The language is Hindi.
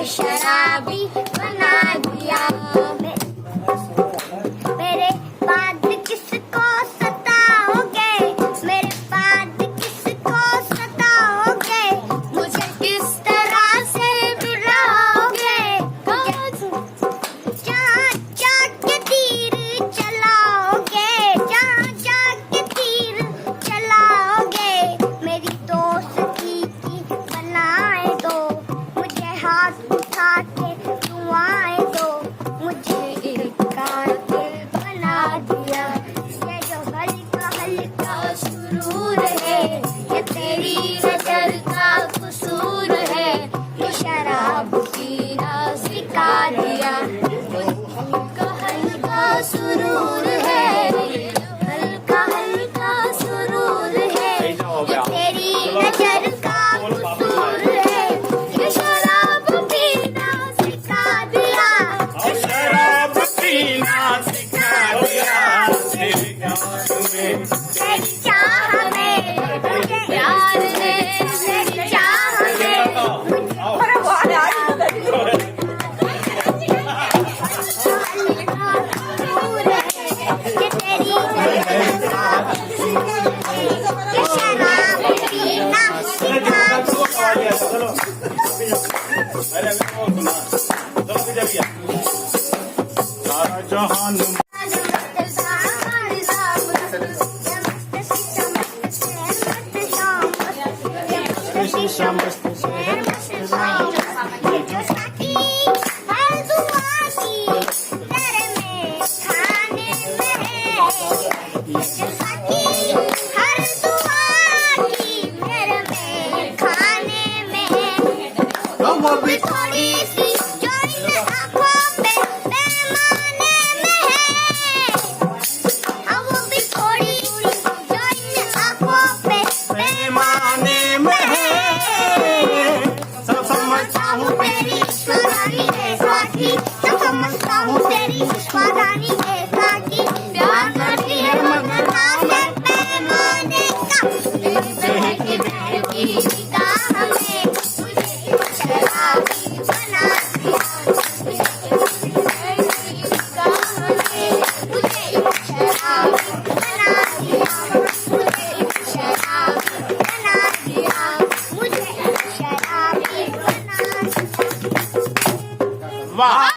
शराबी बना दिया। मेरे बाद किसको सताओगे, मेरे बाद किसको सताओगे, मुझे किस तरह से बुलाओगे। जहाँ जाके तीर चलाओगे, जहाँ जाके तीर चलाओगे, मेरी दोस्ती की बनाए दो, मुझे हाथ उठा के दुआएं दो, मुझे एक कातिल बना दिया। ये जो हल्का हल्का सुरूर है, ये तेरी नजर का कसूर है, ये शराब पीना सिखा दिया। हल्का हल्का सुरूर है, हल्का हल्का सुरूर है, ये तेरी नजर का कसूर है, ये शराब पीना सिखा दिया। शराब पीना सिखा दिया तेरे गाँव में। तेरी चाह में मुझे प्यार ने, तेरी चाह में ये तेरी नजर का कसूर है, ये शराब पीना सिखा दिया। चलो अरे अभी और सुना चलो फिर जब सारा जहान थोड़ी सी जो इन आँखों पे पैमाने में है, हाँ वो भी थोड़ी सी जो इन आँखों पे पैमाने में है। सब समझता हूँ तेरी विश्वरानी है साथी, सब समझता हूँ तेरी विश्वरानी है साथी। प्यार करती है मगर नाम है पैमाने का, बहकी बहकी निगाह में मुझे एक शराबी बना दिया। मुझे एक निगाह में मुझे एक शराबी बना दिया, मुझे एक शराबी बना दिया, मुझे एक शराबी बना दिया। वाह।